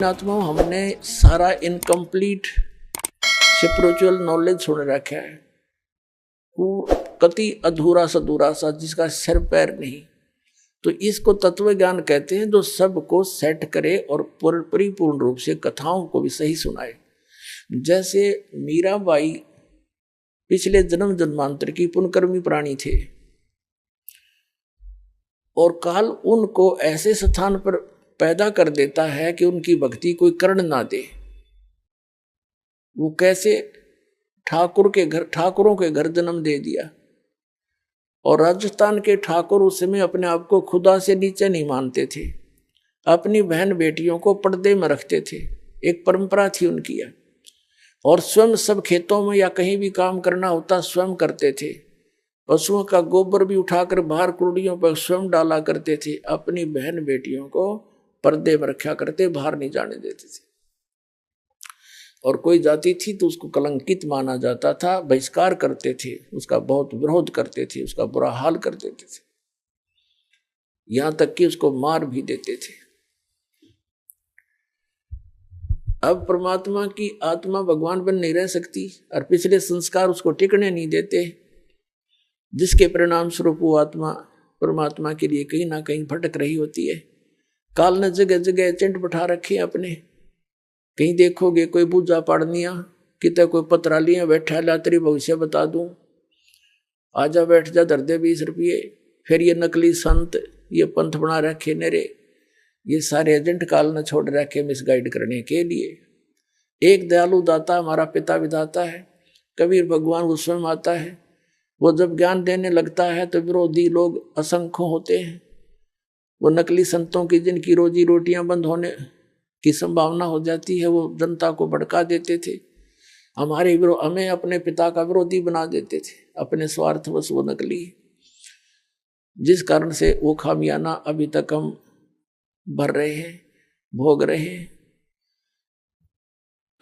आत्मा हमने सारा इनकम्प्लीट स्पिरिचुअल नॉलेज सुन रखा है, वो कति अधूरा सधूरा सा जिसका सिर पैर नहीं। तो इसको तत्व ज्ञान कहते हैं, जो सबको सेट करे और परिपूर्ण रूप से कथाओं को भी सही सुनाए। जैसे मीराबाई पिछले जन्म जन्मांतर की पुण्यकर्मी प्राणी थे और काल उनको ऐसे स्थान पर पैदा कर देता है कि उनकी भक्ति कोई कर्ण ना दे। वो कैसे ठाकुरों के घर जन्म दे दिया। और राजस्थान के ठाकुर उस समय अपने आप को खुदा से नीचे नहीं मानते थे, अपनी बहन बेटियों को पर्दे में रखते थे, एक परंपरा थी उनकी। और स्वयं सब खेतों में या कहीं भी काम करना होता स्वयं करते थे। पशुओं का गोबर भी उठाकर बाहर कुड़ियों पर स्वयं डाला करते थे। अपनी बहन बेटियों को पर्दे में रखा करते, बाहर नहीं जाने देते थे। और कोई जाति थी तो उसको कलंकित माना जाता था, बहिष्कार करते थे, उसका बहुत विरोध करते थे, उसका बुरा हाल कर देते थे, यहां तक कि उसको मार भी देते थे। अब परमात्मा की आत्मा भगवान बन नहीं रह सकती और पिछले संस्कार उसको टिकने नहीं देते, जिसके परिणाम स्वरूप वो आत्मा परमात्मा के लिए कहीं ना कहीं भटक रही होती है। काल ने जगह जगह एजेंट बैठा रखे अपने। कहीं देखोगे कोई पूजा पाड़निया, कितने कोई पत्रालियां बैठा ला तेरी भविष्य बता दूं, आजा बैठ जा धर दे 20 रुपये। फिर ये नकली संत, ये पंथ बना रखे नेरे, ये सारे एजेंट काल ने छोड़ रखे मिसगाइड करने के लिए। एक दयालु दाता हमारा पिता विधाता है, कबीर भगवान वो स्वयं आता है। वो जब ज्ञान देने लगता है तो विरोधी लोग असंख्य होते हैं। वो नकली संतों की जिनकी रोजी रोटियां बंद होने की संभावना हो जाती है, वो जनता को भड़का देते थे। हमें अपने पिता का विरोधी बना देते थे, अपने स्वार्थवश वो नकली, जिस कारण से वो खामियाना अभी तक हम भर रहे हैं, भोग रहे हैं।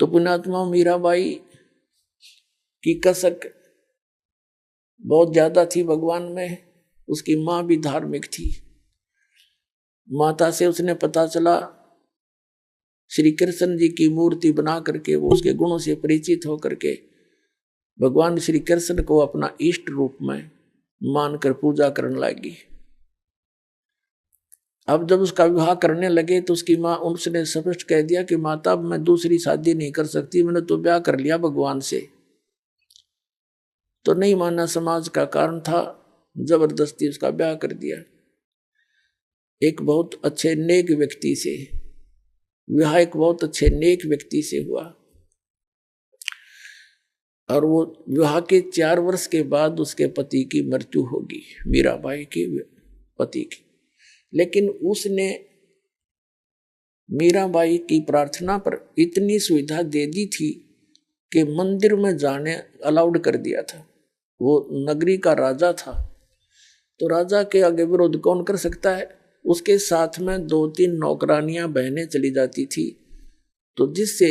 तो पुण्यात्मा मीराबाई की कसक बहुत ज्यादा थी भगवान में। उसकी माँ भी धार्मिक थी। माता से उसने पता चला, श्री कृष्ण जी की मूर्ति बना करके वो उसके गुणों से परिचित होकर के भगवान श्री कृष्ण को अपना इष्ट रूप में मानकर पूजा करने लगी। अब जब उसका विवाह करने लगे तो उसकी माँ उसने स्पष्ट कह दिया कि माता अब मैं दूसरी शादी नहीं कर सकती, मैंने तो ब्याह कर लिया भगवान से। तो नहीं माना, समाज का कारण था, जबरदस्ती उसका ब्याह कर दिया। एक बहुत अच्छे नेक व्यक्ति से विवाह, एक बहुत अच्छे नेक व्यक्ति से हुआ। और वो विवाह के 4 वर्ष के बाद उसके पति की मृत्यु होगी, मीराबाई के पति की। लेकिन उसने मीराबाई की प्रार्थना पर इतनी सुविधा दे दी थी कि मंदिर में जाने अलाउड कर दिया था। वो नगरी का राजा था, तो राजा के आगे विरोध कौन कर सकता है। उसके साथ में 2-3 नौकरानियां बहनें चली जाती थी, तो जिससे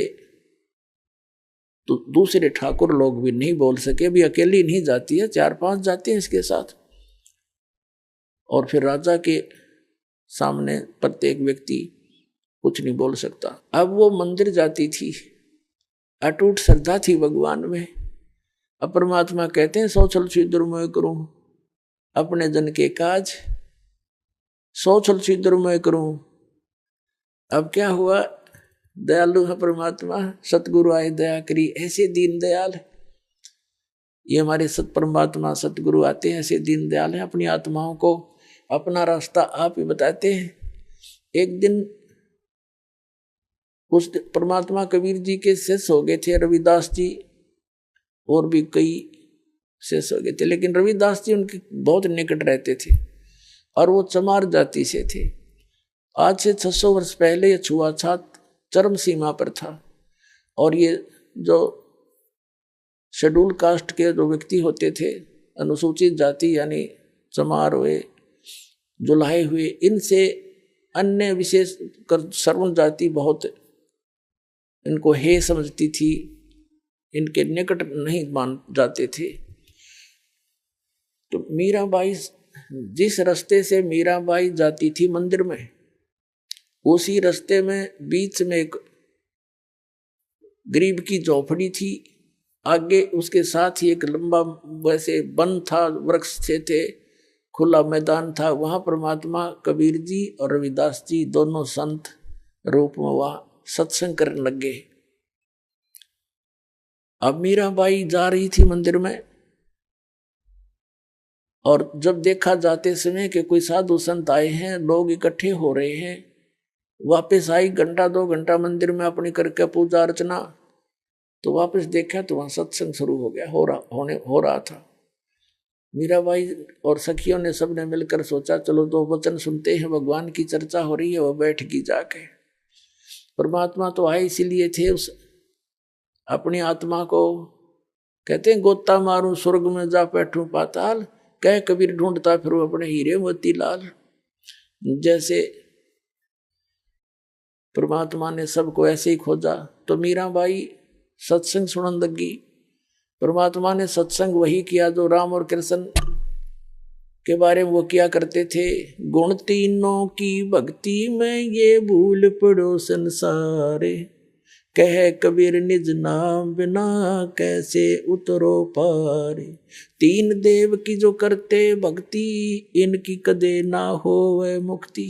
तो दूसरे ठाकुर लोग भी नहीं बोल सके, भी अकेली नहीं जाती है, 4-5 जाते हैं इसके साथ। और फिर राजा के सामने प्रत्येक व्यक्ति कुछ नहीं बोल सकता। अब वो मंदिर जाती थी, अटूट श्रद्धा थी भगवान में। अब परमात्मा कहते हैं, सौ छल छिद्र मैं करूं अपने जन के काज, 100 छल छिद्र मैं करूं। अब क्या हुआ, दयालु है परमात्मा, सतगुरु आए दया करी, ऐसे दीन दयाल। ये हमारे सत परमात्मा सतगुरु आते हैं, ऐसे दीन दयाल हैं, अपनी आत्माओं को अपना रास्ता आप ही बताते हैं। एक दिन उस परमात्मा कबीर जी के शिष्य हो गए थे, रविदास जी और भी कई शिष्य हो गए थे, लेकिन रविदास जी उनके बहुत निकट रहते थे और वो चमार जाति से थे। आज से 600 वर्ष पहले ये छुआछूत चरम सीमा पर था। और ये जो शेड्यूल कास्ट के जो व्यक्ति होते थे, अनुसूचित जाति यानी चमार हुए, जुलाहे हुए, इनसे अन्य विशेष कर सर्वन जाति बहुत इनको हे समझती थी, इनके निकट नहीं मान जाते थे। तो मीराबाई, जिस रास्ते से मीराबाई जाती थी मंदिर में, उसी रास्ते में बीच में एक गरीब की झोपड़ी थी, आगे उसके साथ ही एक लंबा वैसे वन था, वृक्ष थे, खुला मैदान था। वहां परमात्मा कबीर जी और रविदास जी दोनों संत रूप में वहां सत्संग करने लग गए। अब मीराबाई जा रही थी मंदिर में, और जब देखा जाते समय कि कोई साधु संत आए हैं, लोग इकट्ठे हो रहे हैं, वापस आई, घंटा 2 घंटा मंदिर में अपनी करके पूजा अर्चना, तो वापस देखा तो वहां सत्संग शुरू हो गया, हो रहा था। मीराबाई और सखियों ने सबने मिलकर सोचा चलो 2 वचन सुनते हैं, भगवान की चर्चा हो रही है। वो बैठ गई जाके। परमात्मा तो आए इसीलिए थे, उस अपनी आत्मा को कहते हैं गोता मारूं स्वर्ग में जा बैठूं पाताल, कह कबीर ढूंढता फिर अपने हीरे मोती लाल। जैसे परमात्मा ने सबको ऐसे ही खोजा, तो मीराबाई सत्संग सुनने लगी। परमात्मा ने सत्संग वही किया जो राम और कृष्ण के बारे में वो किया करते थे। गुण तीनों की भक्ति में ये भूल पड़ो संसारे, कह कबीर निज नाम बिना कैसे उतरो पारे। 3 देव की जो करते भक्ति, इनकी कदे ना होवे मुक्ति।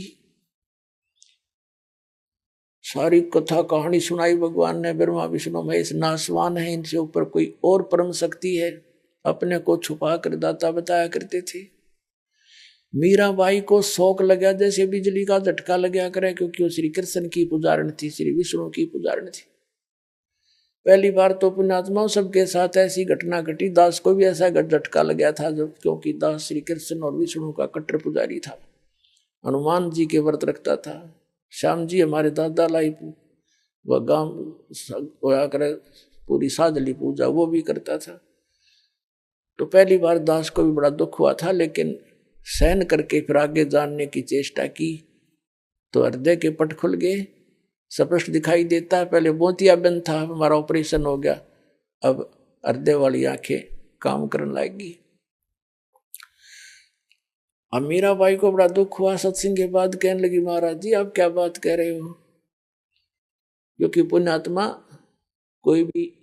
सारी कथा कहानी सुनाई भगवान ने। ब्रह्मा विष्णु महेश नासवान है, इनसे ऊपर कोई और परम शक्ति है, अपने को छुपा कर दाता बताया करते थे। मीराबाई को शौक लगा जैसे बिजली का झटका लगा करे, क्योंकि वो श्री कृष्ण की पुजारण थी, श्री विष्णु की पुजारण थी। पहली बार तो पुण्यात्माओं सबके साथ ऐसी घटना घटी। दास को भी ऐसा झटका लगा था, जब क्योंकि दास श्री कृष्ण और विष्णु का कट्टर पुजारी था, हनुमान जी के व्रत रखता था। श्याम जी हमारे दादा लाई वह गांव होया करे पूरी साधली पूजा, वो भी करता था। तो पहली बार दास को भी बड़ा दुख हुआ था, लेकिन सहन करके फिर आगे जानने की चेष्टा की तो हृदय के पट खुल गए, स्पष्ट दिखाई देता है। पहले मोतियाबिंद था, हमारा ऑपरेशन हो गया, अब हृदय वाली आंखें काम करने लगेगी। अब मीराबाई को बड़ा दुख हुआ सत्संग के बाद, कहने लगी महाराज जी आप क्या बात कह रहे हो, क्योंकि पुण्यात्मा कोई भी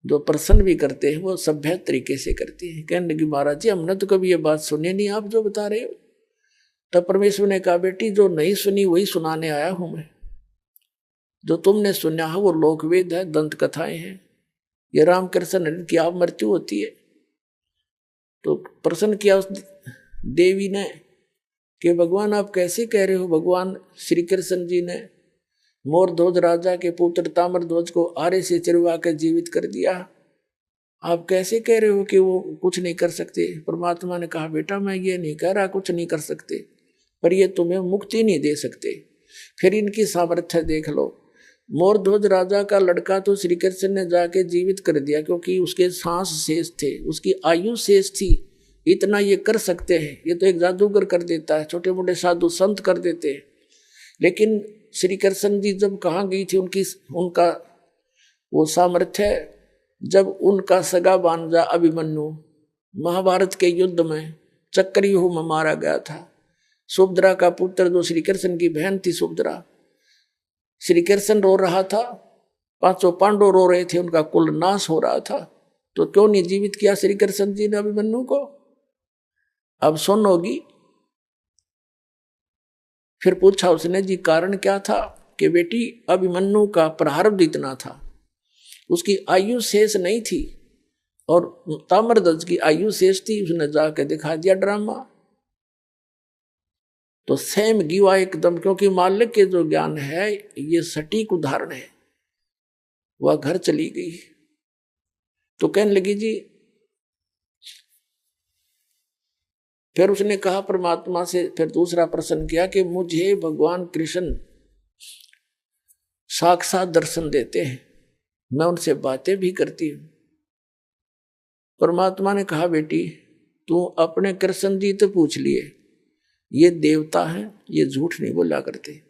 जो प्रसन्न भी करते हैं वो सभ्य तरीके से करते हैं। कहने लगी महाराज जी हमने तो कभी ये बात सुनी नहीं, आप जो बता रहे हो। तब परमेश्वर ने कहा बेटी जो नहीं सुनी वही सुनाने आया हूं मैं। जो तुमने सुना है वो लोकवेद है, दंत कथाएं हैं, ये राम कृष्ण की आप मृत्यु होती है। तो प्रश्न किया उस देवी ने कि भगवान आप कैसे कह रहे हो। भगवान श्री कृष्ण जी ने मोरध्वज राजा के पुत्र ताम्रध्वज को आरे से चिरवा कर जीवित कर दिया, आप कैसे कह रहे हो कि वो कुछ नहीं कर सकते। परमात्मा ने कहा बेटा मैं ये नहीं कह रहा कुछ नहीं कर सकते, पर ये तुम्हें मुक्ति नहीं दे सकते। फिर इनकी सामर्थ्य देख लो। मोरध्वज राजा का लड़का तो श्री कृष्ण ने जाके जीवित कर दिया, क्योंकि उसके सांस शेष थे, उसकी आयु शेष थी, इतना ये कर सकते हैं। ये तो एक जादूगर कर देता है, छोटे मोटे साधु संत कर देते हैं। लेकिन श्री कृष्ण जी जब कहाँ गई थी उनका वो सामर्थ्य, जब उनका सगा भांजा अभिमन्यु महाभारत के युद्ध में चक्रव्यूह में मारा गया था। सुभद्रा का पुत्र जो श्री कृष्ण की बहन थी सुभद्रा, श्री कृष्ण रो रहा था, 500 पांडव रो रहे थे, उनका कुल नाश हो रहा था, तो क्यों नहीं जीवित किया श्री कृष्ण जी ने अभिमन्यु को। अब सुन होगी। फिर पूछा उसने जी कारण क्या था, कि बेटी अभिमन्यु का प्रारब्ध इतना था, उसकी आयु शेष नहीं थी, और ताम्रध्वज की आयु शेष थी। उसने जाके दिखा दिया ड्रामा। तो सेम गिवा एकदम, क्योंकि मालिक के जो ज्ञान है ये सटीक उदाहरण है। वह घर चली गई तो कहने लगी जी, फिर उसने कहा परमात्मा से, फिर दूसरा प्रश्न किया कि मुझे भगवान कृष्ण साक्षात दर्शन देते हैं, मैं उनसे बातें भी करती हूं। परमात्मा ने कहा बेटी तू अपने कृष्ण जी तो पूछ लिए, ये देवता है, ये झूठ नहीं बोला करते,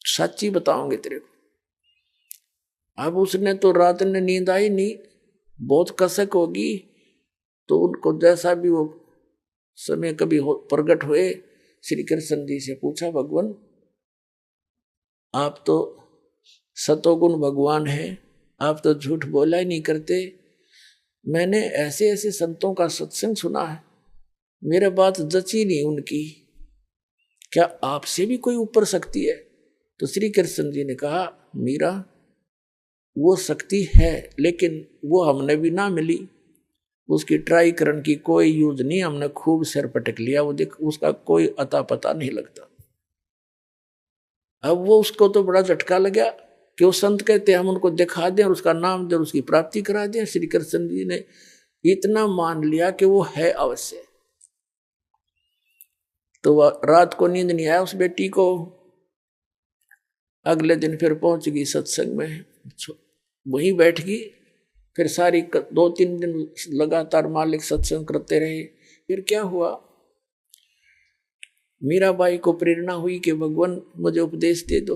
सच्ची बताओगे तेरे को। अब उसने तो रात में नींद आई नहीं, बहुत कसक होगी, तो उनको जैसा भी वो समय कभी प्रकट हुए, श्री कृष्ण जी से पूछा भगवान आप तो सतोगुण भगवान हैं, आप तो झूठ बोला ही नहीं करते। मैंने ऐसे ऐसे संतों का सत्संग सुना है, मेरे बात जची नहीं उनकी, क्या आपसे भी कोई ऊपर शक्ति है? तो श्री कृष्ण जी ने कहा, मीरा वो शक्ति है, लेकिन वो हमने भी ना मिली, उसकी ट्राई करने की कोई यूज नहीं, हमने खूब सिर पटक लिया, वो देख उसका कोई अता पता नहीं लगता। अब वो उसको तो बड़ा झटका लगा कि वो संत कहते हैं हम उनको दिखा दें और उसका नाम दें, उसकी प्राप्ति करा दें। श्री कृष्ण जी ने इतना मान लिया कि वो है अवश्य। तो वह रात को नींद नहीं आया उस बेटी को। अगले दिन फिर पहुंच गई सत्संग में, वहीं बैठ गई। फिर सारी 2-3 दिन लगातार मालिक सत्संग करते रहे। फिर क्या हुआ, मीराबाई को प्रेरणा हुई कि भगवान मुझे उपदेश दे दो।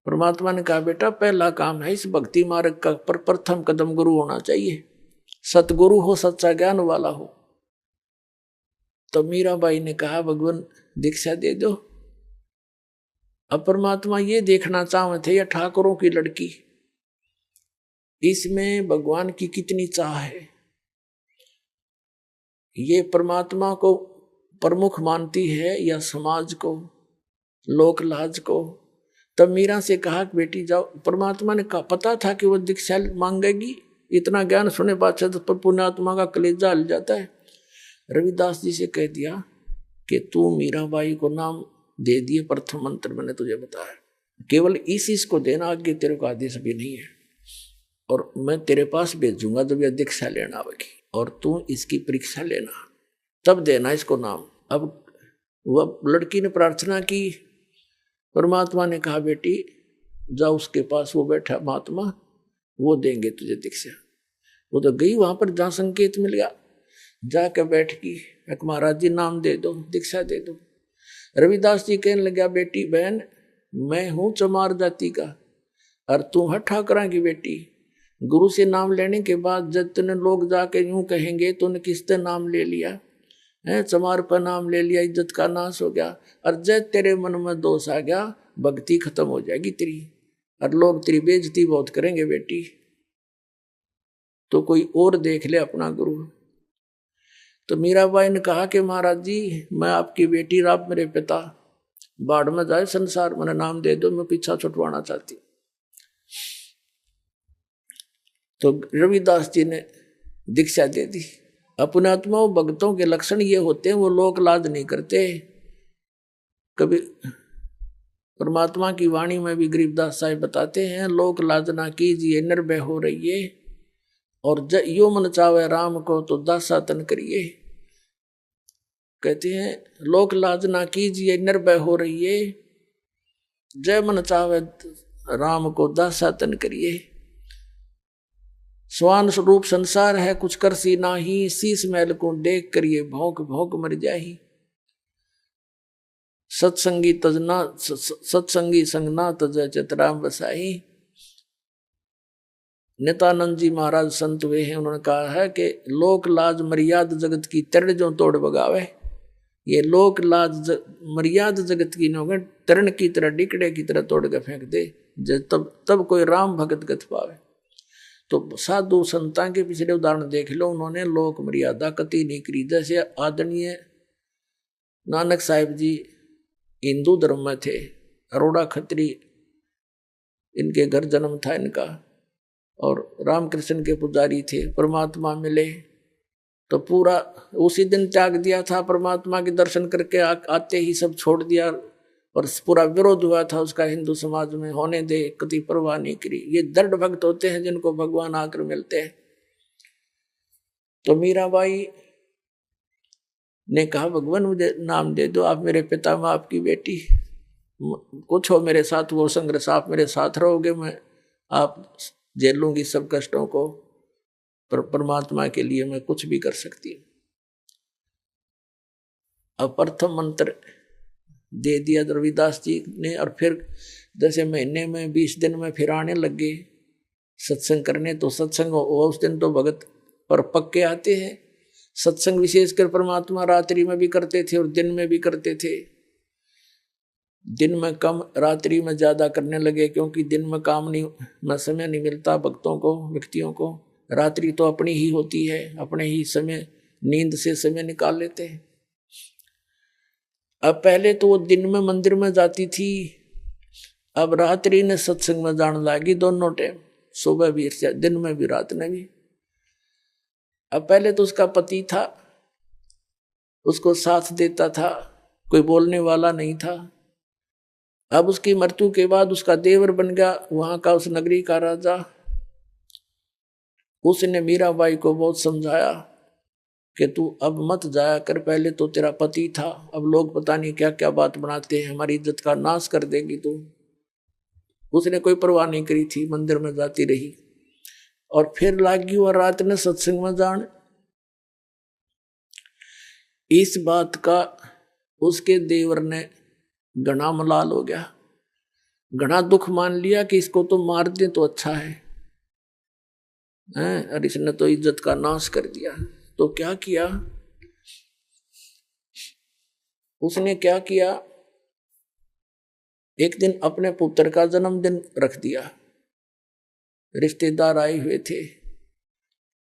परमात्मा ने कहा, बेटा पहला काम है इस भक्ति मार्ग का प्रथम कदम गुरु होना चाहिए, सतगुरु हो, सच्चा ज्ञान वाला हो। तो मीराबाई ने कहा, भगवान दीक्षा दे दो। अब परमात्मा ये देखना चाहते थे, या ठाकुरों की लड़की, इसमें भगवान की कितनी चाह है। ये परमात्मा को प्रमुख मानती है या समाज को, लोक लाज को। तब मीरा से कहा कि बेटी जाओ। परमात्मा ने कहा, पता था कि वो दीक्षा मांगेगी, इतना ज्ञान सुने पाछे तो पुण्यात्मा का कलेजा हिल जाता है। रविदास जी से कह दिया कि तू मीराबाई को नाम दे दिए, प्रथम मंत्र मैंने तुझे बताया, केवल इस को देना, आगे तेरे को आदेश भी नहीं है। और मैं तेरे पास भेजूंगा जब यह दीक्षा लेना आवेगी, और तू इसकी परीक्षा लेना, तब देना इसको नाम। अब वह लड़की ने प्रार्थना की, परमात्मा ने कहा, बेटी जाओ उसके पास, वो बैठा महात्मा, वो देंगे तुझे दीक्षा। वो तो गई वहां पर जहां संकेत मिल गया, जाकर बैठ गई, महाराज जी नाम दे दो, दीक्षा दे दो। रविदास जी कहने लगा, बेटी बहन मैं हूं चमार जाति का और तू है ठाकरा की बेटी। गुरु से नाम लेने के बाद जब तूने लोग जाके यूं कहेंगे तूने किससे नाम ले लिया है, चमार पर नाम ले लिया, इज्जत का नाश हो गया। और जब तेरे मन में दोष आ गया, भक्ति खत्म हो जाएगी तेरी, और लोग तेरी बेइज्जती बहुत करेंगे बेटी, तो कोई और देख ले अपना गुरु। तो मीराबाई ने कहा कि महाराज जी मैं आपकी बेटी, आप मेरे पिता, बाढ़ में जाए संसार, मैंने नाम दे दो, मैं पीछा छुटवाना चाहती। तो रविदास जी ने दीक्षा दे दी। अपने आत्माओं भक्तों के लक्षण ये होते हैं, वो लोक लाज नहीं करते। कभी परमात्मा की वाणी में भी गरीबदास साहिब बताते हैं, लोक लाज ना कीजिए निर्भय हो रहिए, और यो मन चावे राम को तो दासा तन करिए। कहते हैं लोक लाज ना कीजिए निर्भय हो रहिए, जय मन चावे राम को दासा तन करिए। स्वान स्वरूप संसार है कुछ कर सी नाही, शीस महल को देख करिए भौंक भौंक मर जाही। सत्संगी तजना सत्संगी संगना तज चितराम बसाही। नित्यानंद जी महाराज संत हुए हैं, उन्होंने कहा है कि लोक लाज मर्याद जगत की तरण जो तोड़ बगावे। ये लोक लाज मर्याद जगत की न तरण की तरह डिकड़े की तरह तोड़ के फेंक दे, तब कोई राम भगत गत पावे। तो साधु संतां के पिछले उदाहरण देख लो, उन्होंने लोक मर्यादा कति नहीं करी। जैसे आदरणीय नानक साहिब जी हिंदू धर्म में थे, अरोड़ा खत्री इनके घर जन्म था इनका, और रामकृष्ण के पुजारी थे। परमात्मा मिले तो पूरा उसी दिन त्याग दिया था, परमात्मा के दर्शन करके आते ही सब छोड़ दिया, और पूरा विरोध हुआ था उसका हिंदू समाज में, होने दे, कति परवाह नहीं करी। ये दृढ़ भक्त होते हैं जिनको भगवान आकर मिलते हैं। तो मीराबाई ने कहा, भगवान मुझे नाम दे दो, आप मेरे पिता, मैं आपकी बेटी, कुछ हो मेरे साथ वो संघर्ष, आप मेरे साथ रहोगे, मैं आप झेल लूंगी सब कष्टों को, पर परमात्मा के लिए मैं कुछ भी कर सकती हूँ। अब प्रथम मंत्र दे दिया रविदास जी ने, और फिर जैसे महीने में 20 दिन में फिर आने लगे सत्संग करने। तो सत्संग उस दिन तो भगत पर पक्के आते हैं। सत्संग विशेषकर परमात्मा रात्रि में भी करते थे और दिन में भी करते थे। दिन में कम रात्रि में ज्यादा करने लगे, क्योंकि दिन में काम नहीं में समय नहीं मिलता भक्तों को, व्यक्तियों को। रात्रि तो अपनी ही होती है, अपने ही समय नींद से समय निकाल लेते हैं। अब पहले तो वो दिन में मंदिर में जाती थी, अब रात्रि ने सत्संग में जाने लगी, दोनों टाइम, सुबह भी दिन में भी रात में भी। अब पहले तो उसका पति था, उसको साथ देता था, कोई बोलने वाला नहीं था। अब उसकी मृत्यु के बाद उसका देवर बन गया वहां का, उस नगरी का राजा। उसने मीराबाई को बहुत समझाया कि तू अब मत जाया कर, पहले तो तेरा पति था, अब लोग पता नहीं क्या क्या बात बनाते हैं, हमारी इज्जत का नाश कर देगी तू। उसने कोई परवाह नहीं करी थी, मंदिर में जाती रही। और फिर लागी और रात ने सत्संग में जान। इस बात का उसके देवर ने घना मलाल हो गया, घना दुख मान लिया कि इसको तो मार दे तो अच्छा है, और इसने तो इज्जत का नाश कर दिया। तो क्या किया उसने, क्या किया, एक दिन अपने पुत्र का जन्मदिन रख दिया, रिश्तेदार आए हुए थे,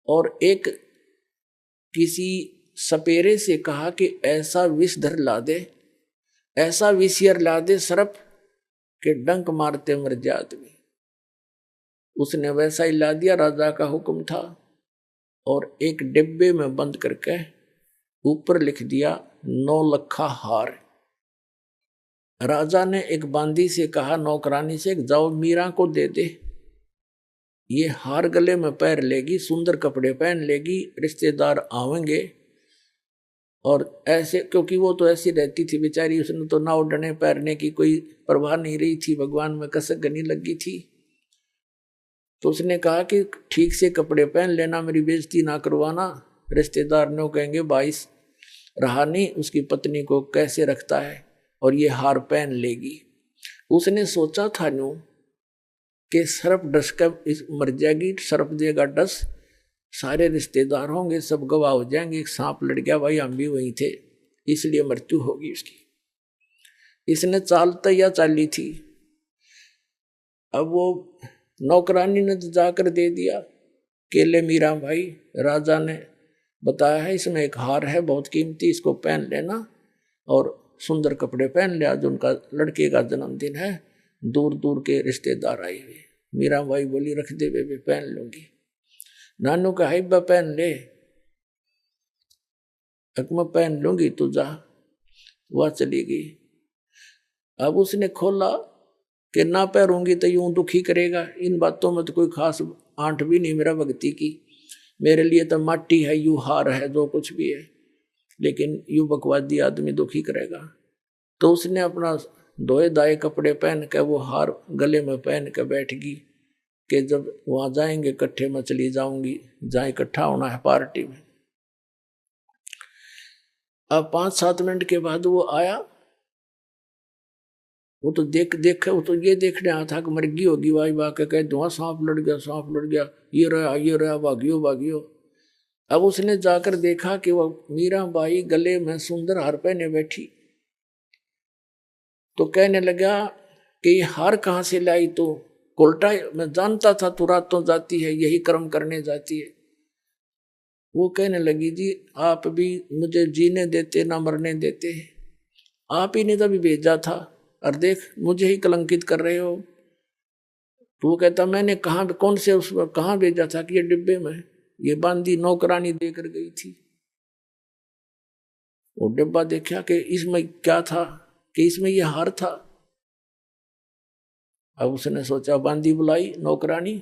और एक किसी सपेरे से कहा कि ऐसा विषधर ला दे, ऐसा विषयर ला दे सर्प के डंक मारते मर जाए आदमी। उसने वैसा ही ला दिया, राजा का हुक्म था, और एक डिब्बे में बंद करके ऊपर लिख दिया 9 लखा हार। राजा ने एक बांदी से कहा, नौकरानी से, जाओ मीरा को दे दे, ये हार गले में पैर लेगी, सुंदर कपड़े पहन लेगी, रिश्तेदार आवेंगे। और ऐसे, क्योंकि वो तो ऐसी रहती थी बेचारी, उसने तो ना उड़ने पैरने की कोई परवाह नहीं रही थी, भगवान में कसक गनी लगी थी। तो उसने कहा कि ठीक से कपड़े पहन लेना, मेरी बेइज्जती ना करवाना, रिश्तेदार ने कहेंगे भाई रहा नहीं उसकी पत्नी को कैसे रखता है, और ये हार पहन लेगी। उसने सोचा था न्यू कि सर्प डस कर मर जाएगी, सर्प देगा डस, सारे रिश्तेदार होंगे, सब गवाह हो जाएंगे, एक सांप लड़ गया, भाई हम भी वहीं थे, इसलिए मृत्यु होगी उसकी। इसने चाल तैया चाली थी। अब वो नौकरानी ने जाकर दे दिया, केले मीरा भाई, राजा ने बताया है इसमें एक हार है बहुत कीमती, इसको पहन लेना, और सुंदर कपड़े पहन ले, आज उनका लड़के का जन्मदिन है, दूर दूर के रिश्तेदार आए हुए। मीरा भाई बोली रख दे बेबे, पहन लूंगी। नानू का हाइबा पहन ले, मैं पहन लूंगी, तू जा। वह चली गई। अब उसने खोला कि ना पहरूंगी तो यूं दुखी करेगा, इन बातों में तो कोई खास आंट भी नहीं मेरा भक्ति की, मेरे लिए तो माटी है, यू हार है, जो कुछ भी है, लेकिन यू बकवादी आदमी दुखी करेगा। तो उसने अपना धोए दाए कपड़े पहन के वो हार गले में पहन के बैठ गई कि जब वहां जाएंगे इकट्ठे में चली जाऊंगी, जहां इकट्ठा होना है पार्टी में। अब 5-7 मिनट के बाद वो आया, वो तो देख वो तो ये देखने आया था कि मर्गी होगी, वाई वाह के कह धुआं, सांप लड़ गया, सांप लड़ गया, ये रहा, भागियो भागियो। अब उसने जाकर देखा कि वो मीरा बाई गले में सुंदर हार पहने बैठी। तो कहने लगा कि ये हार कहाँ से लाई, तो कोल्टा, मैं जानता था तू रातों जाती है, यही कर्म करने जाती है। वो कहने लगी जी आप भी मुझे जीने देते ना मरने देते, आप ही ने तभी भेजा था, और देख मुझे ही कलंकित कर रहे हो। तो वो कहता मैंने कहाँ, कौन से उसमें कहाँ भेजा था, कि ये डिब्बे में, ये बांदी नौकरानी देकर गई थी। वो डिब्बा देखा कि इसमें क्या था, कि इसमें ये हार था। अब उसने सोचा, बांदी बुलाई नौकरानी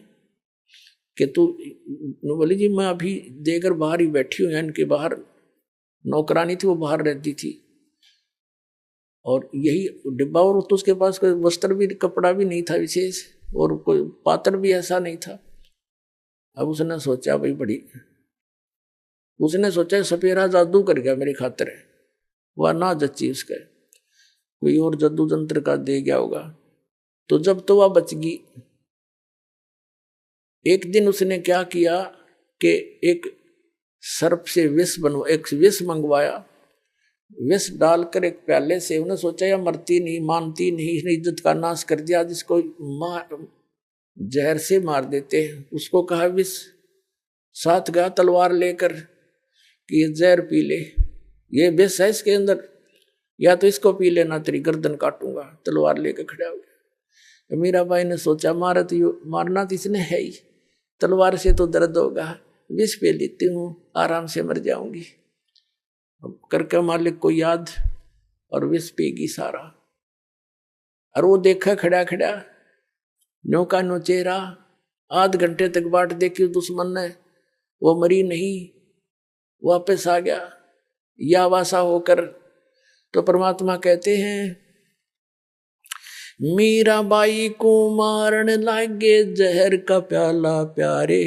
कि तू, बोली जी मैं अभी देकर बाहर ही बैठी हूँ, इनके बाहर नौकरानी थी, वो बाहर रहती थी, और यही डिब्बा, और तो उसके पास कोई वस्त्र भी, कपड़ा भी नहीं था विशेष, और कोई पात्र भी ऐसा नहीं था। अब उसने सोचा भाई बड़ी, उसने सोचा सपेरा जादू कर गया मेरी खातिर, वह ना जच्ची उसका, कोई और जादू जंत्र का दे गया होगा। तो जब तो वह बच गई। एक दिन उसने क्या किया कि एक सर्प से विष मंगवाया, विष डालकर एक प्याले से, उन्हें सोचा या मरती नहीं, मानती नहीं, इसने इज्जत का नाश कर दिया, जिसको जहर से मार देते हैं। उसको कहा विष, साथ गया तलवार लेकर कि ये जहर पी ले, ये विष है इसके अंदर, या तो इसको पी लेना, तेरी गर्दन काटूंगा। तलवार लेकर खड़ा हो गया। मीराबाई ने सोचा मारना तो इसने है ही, तलवार से तो दर्द होगा, विष पे लेती हूँ, आराम से मर जाऊंगी। करके मालिक को याद और विष पेगी सारा। और वो देखा खड़ा खड़ा नो का नो चेहरा, आध घंटे तक बाट देखी दुश्मन ने, वो मरी नहीं, वापस आ गया या वासा होकर। तो परमात्मा कहते हैं मीराबाई को मारन लागे जहर का प्याला प्यारे,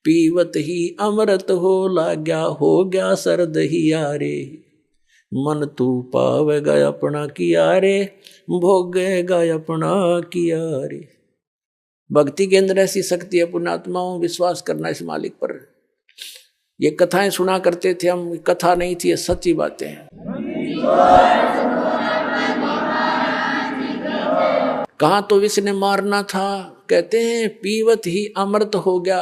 पीवत ही अमृत हो लाग्या, हो गया सर्द ही यारे। मन तू पावेगा अपना किया रे, भोगेगा अपना किया रे। भक्ति के अंदर ऐसी शक्ति है, पुण्यात्माओं विश्वास करना इस मालिक पर। ये कथाएं सुना करते थे हम, कथा नहीं थी, ये सच्ची बातें हैं। कहाँ तो विष ने मारना था, कहते हैं पीवत ही अमृत हो गया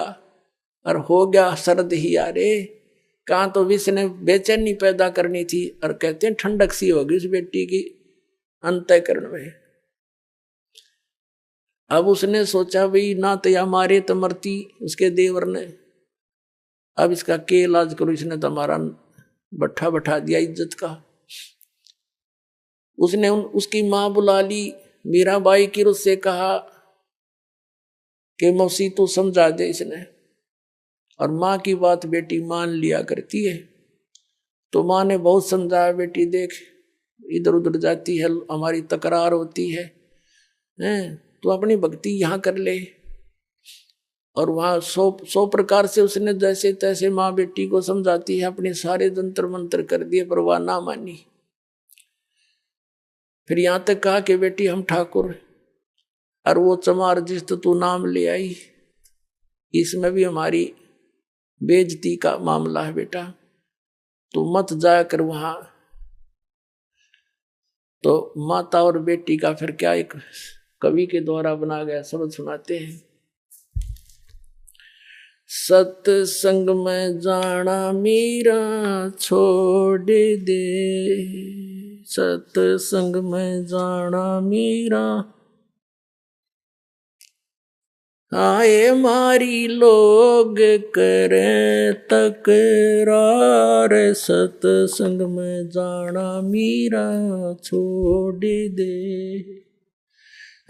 और हो गया सर्द ही यारे। कहाँ तो विष ने बेचैनी पैदा करनी थी और कहते हैं ठंडक सी होगी उस बेटी की अंतःकरण में। अब उसने सोचा भाई ना तो या मारे तो मरती उसके देवर ने, अब इसका के इलाज करो, इसने तो हमारा बट्ठा बैठा दिया इज्जत का। उसने उसकी माँ बुला ली, मीराबाई की उससे कहा कि मौसी तू समझा दे इसने। और माँ की बात बेटी मान लिया करती है। तो माँ ने बहुत समझाया, बेटी देख इधर उधर जाती है, हमारी तकरार होती है, तो अपनी भक्ति यहाँ कर ले। और वहाँ 100 प्रकार से उसने जैसे तैसे माँ बेटी को समझाती है, अपने सारे जंतर मंत्र कर दिए पर वह ना मानी। फिर यहाँ तक कहा कि बेटी हम ठाकुर, और वो चमार जिस तो तू नाम ले आई, इसमें भी हमारी बेइज्जती का मामला है बेटा, तू मत जाया कर वहां। तो माता और बेटी का फिर क्या एक कवि के द्वारा बना गया शब्द सुनाते हैं। सत्संग में जाना मीरा छोड़ दे, सत्संग में जाना मीरा, आए मारी लोग करें तकरार, सत्संग में जाना मीरा छोड़ दे।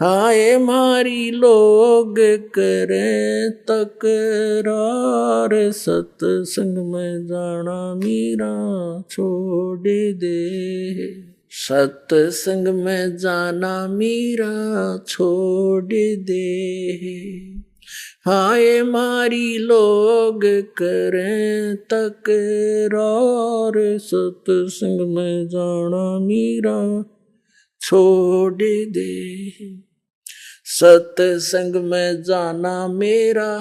आए मारी लोग करें तकरार, सत्संग में जाना मीरा छोड़ दे। सत्संग में जाना मीरा छोड़ दे, हाय मारी लोग करें तकरार, सत्संग में जाना मीरा छोड़ दे। सत्संग में जाना मेरा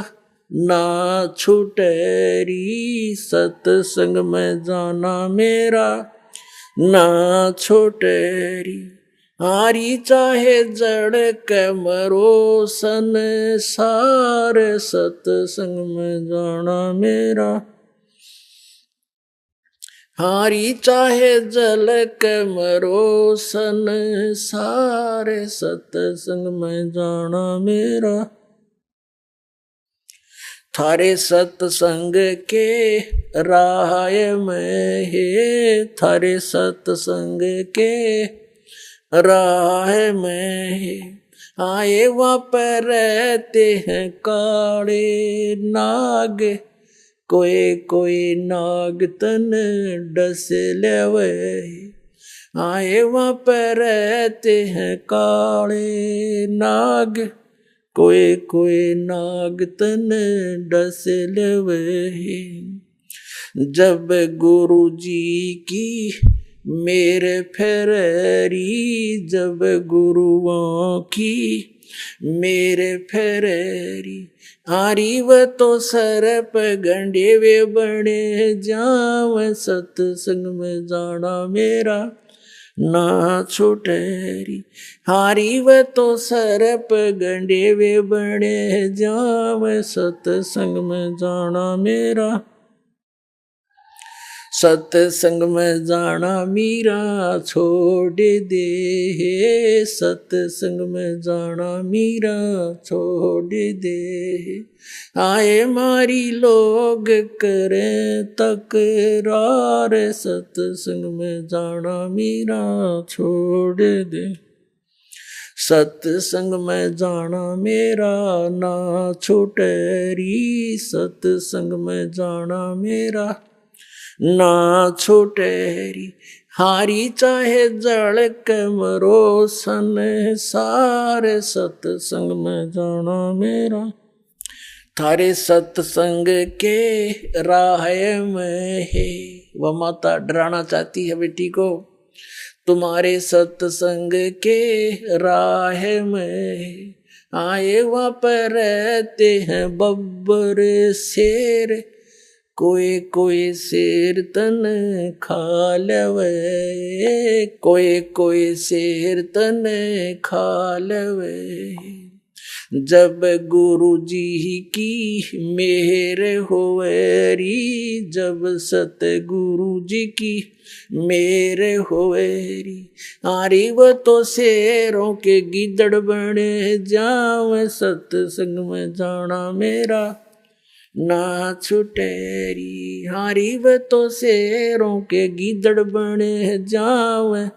ना छूटेरी, सत्संग में जाना मेरा ना छोटेरी। हारी चाहे जड़ के मरो संसार, सत्संग में जाना मेरा। हारी चाहे जल के मरो संसार, सत्संग में जाना मेरा। थारे सत्संग के राह में है, थारे सत्संग के राह में है। आए वहाँ पर रहते हैं काले नाग, कोई कोई नाग तन डस लेवे। आए वहाँ पर रहते हैं काले नाग, कोई कोई नाग तन डस लेवे। जब गुरु जी की मेरे फेरी जब गुरुओं की मेरे फेरी हारी व तो सरप गंडे वे बड़े जाव सत्संग में जाना मेरा ना छुटेरी हारी व तो सरप गंडे वे बड़े जाव सत्संग में जाना मेरा सत्संग में जाना मीरा छोड़ दे सत्संग में जाना मीरा छोड़ दे आए मारी लोग करें तकरार सत्संग में जाना मीरा छोड़ दे सत्संग में जाना मेरा ना छुटेरी सत्संग में जाना मेरा ना छुटेरी हारी चाहे जड़ के मरो सन सारे सत्संग में जाना मेरा थारे सत्संग के राह में है। वह माता डराना चाहती है बेटी को तुम्हारे सत्संग के राह में आए वहाँ पर रहते हैं बब्बर शेर कोई कोई शेर तन खा लवे कोई शेर तन खा लवे जब गुरु जी की मेहर होवेरी जब सतगुरु जी की मेहर होवेरी आरी वो तो शेरों के गिदड़ बने जाव सत्संग में जाना मेरा ना छुटेरी हारी व तो शेरों के गिदड़ बने जाव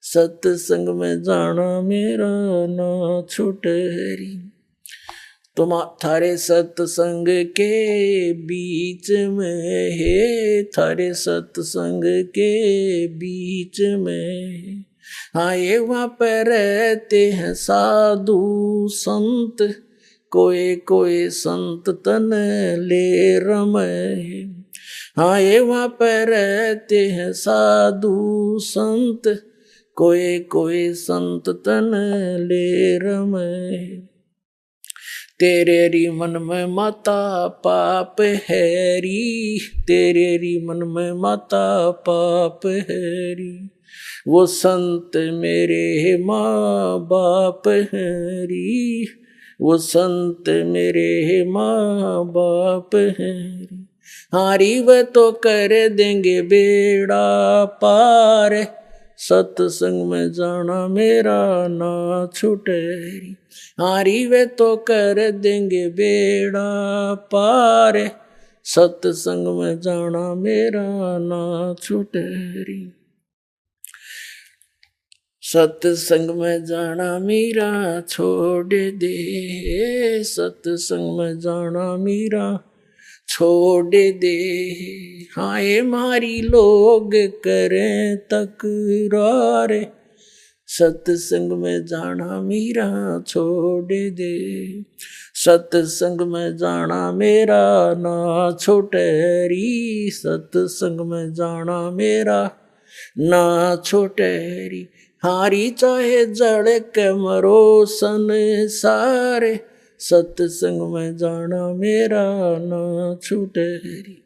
सत्संग में जाना मेरा ना छुटेरी तुम थारे सत्संग के बीच में है थारे सत्संग के बीच में आए वहाँ पर रहते हैं साधु संत कोई संत तन ले रमे आए वहाँ पर रहते हैं साधु संत कोई संत तन ले रमे तेरे री मन में माता पाप हैरी तेरे री मन में माता पाप हैरी वो संत मेरे माँ बाप हैरी वो संत मेरे माँ बाप हैं हारी व तो कर देंगे बेड़ा पार सत्संग में जाना मेरा ना छुटेरी हारी व तो कर देंगे बेड़ा पार सत्संग में जाना मेरा ना छुटेरी सत्संग में जाना मीरा छोड़ दे सत्संग में जाना मीरा छोड़ दे हाय मारी लोग करें तकरार सत्संग में जाना मीरा छोड़ दे सत्संग में जाना मेरा ना छोटेरी सत्संग में जाना मेरा ना छोटेरी हारी चाहे जड़ के मरो सन सारे सत्संग में जाना मेरा ना छूटेरी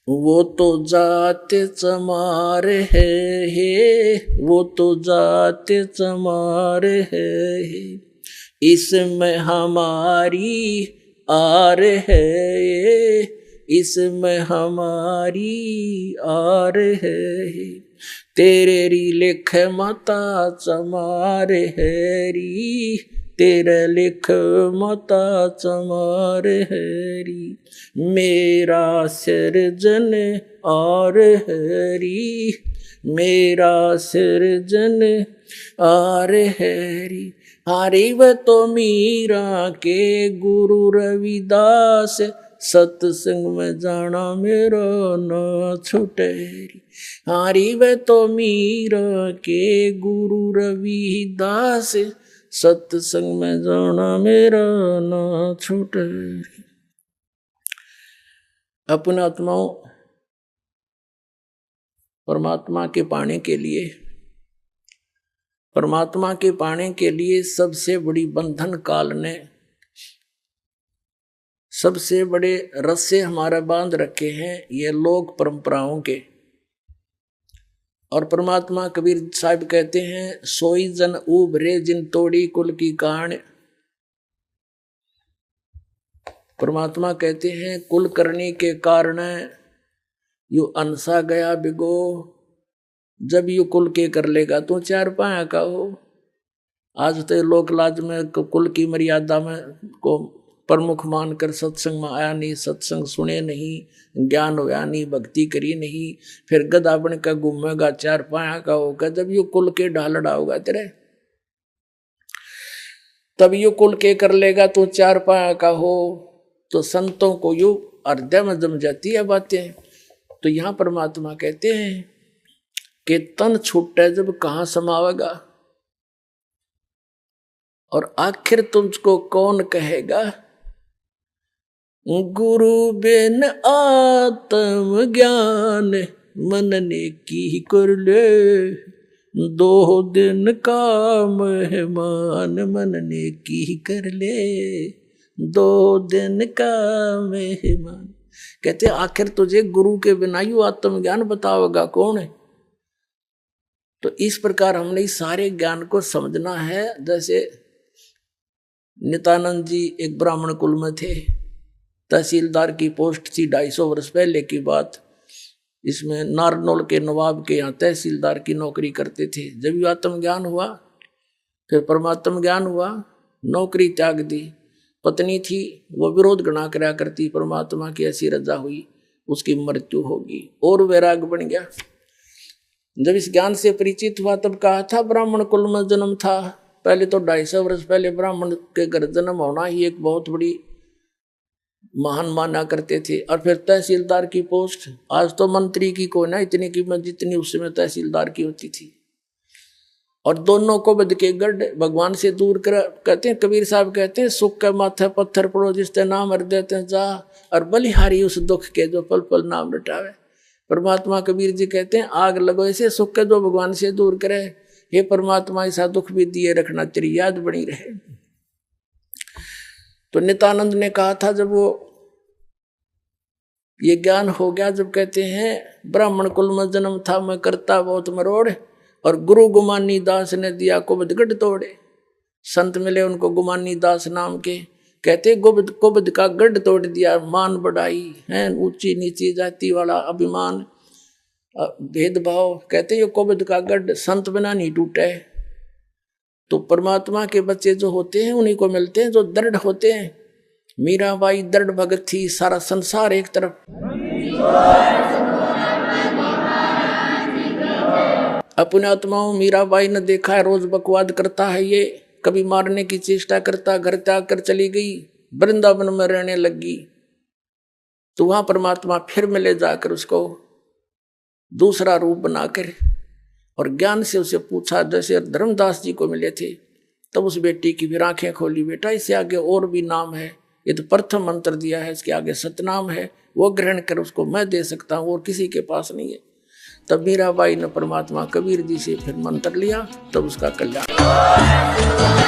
वो तो जाते चमार है वो तो जाते चमार है इसमें हमारी आर है इसमें हमारी आर है तेरे री लिख माता चमार हैरी तेरे लिख माता चमार हैरी मेरा सिरजन और हैरी मेरा सिरजन और हैरी हारी व तो मीरा के गुरु रविदास सत्संग में जाना मेरा ना छुटेरी हारी व तो मीरा के गुरु रविदास सत्संग में जाना मेरा ना छुटेरी। अपना आत्माओं परमात्मा के पाने के लिए, परमात्मा के पाने के लिए सबसे बड़ी बंधन काल ने, सबसे बड़े रस्से हमारा बांध रखे हैं ये लोक परंपराओं के। और परमात्मा कबीर साहब कहते हैं, सोई जन उभरे जिन तोड़ी कुल की कान। परमात्मा कहते हैं कुल करने के कारण यू अनसा गया बिगो, जब यू कुल के कर लेगा तो चार पाया का हो। आज तो लोक लाज में कुल की मर्यादा में को प्रमुख मानकर सत्संग में आया नहीं, सत्संग सुने नहीं, ज्ञान होया नहीं, भक्ति करी नहीं, फिर गधा बन का घूमेगा, चार पाया का होगा। जब यू कुल के ढालड़ा होगा तेरे, तब यू कुल के कर लेगा तो चार पाया का हो। तो संतों को यू हृदय में जम जाती है बातें। तो यहाँ परमात्मा कहते हैं कि तन छूटे जब कहाँ समावेगा, और आखिर तुझको कौन कहेगा। गुरु बिन आत्म ज्ञान मनने की कर ले, 2 दिन का मेहमान मनने की कर ले, 2 दिन का मेहमान। कहते आखिर तुझे गुरु के बिना यू आत्मज्ञान बताओगा कौन है। तो इस प्रकार हमने इस सारे ज्ञान को समझना है। जैसे नित्यानंद जी एक ब्राह्मण कुल में थे, तहसीलदार की पोस्ट थी, 250 वर्ष पहले की बात। इसमें नारनौल के नवाब के यहाँ तहसीलदार की नौकरी करते थे। जब यू आत्मज्ञान हुआ, फिर परमात्म ज्ञान हुआ, नौकरी त्याग दी। पत्नी थी, वो विरोध गणा करा करती, परमात्मा की ऐसी रजा हुई, उसकी मृत्यु होगी, और वैराग बन गया। जब इस ज्ञान से परिचित हुआ तब कहा था ब्राह्मण कुल में जन्म था। पहले तो 250 वर्ष पहले ब्राह्मण के घर जन्म होना ही एक बहुत बड़ी महान माना करते थे। और फिर तहसीलदार की पोस्ट, आज तो मंत्री की कोई ना इतनी कीमत जितनी उस समय तहसीलदार की होती थी। और दोनों को बद के गढ़ भगवान से दूर कर, कहते हैं कबीर साहब कहते हैं, सुख के माथे पत्थर पड़ो जिसते नाम हर देते जा, और बलिहारी उस दुख के जो पल पल नाम रटावे। परमात्मा कबीर जी कहते हैं आग लगो ऐसे सुख के जो भगवान से दूर करे, हे परमात्मा ऐसा दुख भी दिए रखना, तेरी याद बनी रहे। तो नित्यानंद ने कहा था जब वो ये ज्ञान हो गया, जब कहते हैं ब्राह्मण कुल में जन्म था मैं करता बहुत मरोड़, और गुरु गुमानी दास ने दिया कुबद गढ़ तोड़े। संत मिले उनको गुमानी दास नाम के, कहते कुबद का गढ़ तोड़ दिया। मान बढ़ाई है, ऊंची नीची जाति वाला अभिमान भेदभाव, कहते ये कुबद का गढ़ संत बिना नहीं टूटे। तो परमात्मा के बच्चे जो होते हैं उन्हीं को मिलते हैं जो दृढ़ होते हैं। मीराबाई दृढ़ भगत थी, सारा संसार एक तरफ। अपने आत्माओं मीराबाई ने देखा है, रोज बकवाद करता है ये, कभी मारने की चेष्टा करता, घर त्याग कर चली गई, वृंदावन में रहने लगी। तो वहां परमात्मा फिर मिले जाकर उसको दूसरा रूप बनाकर, और ज्ञान से उसे पूछा, जैसे धर्मदास जी को मिले थे। तब उस बेटी की फिर आंखें खोली, बेटा इससे आगे और भी नाम है, ये तो प्रथम मंत्र दिया है, इसके आगे सतनाम है, वो ग्रहण कर, उसको मैं दे सकता हूँ और किसी के पास नहीं है। तब मीराबाई ने परमात्मा कबीर जी से फिर मंत्र लिया, तब उसका कल्याण।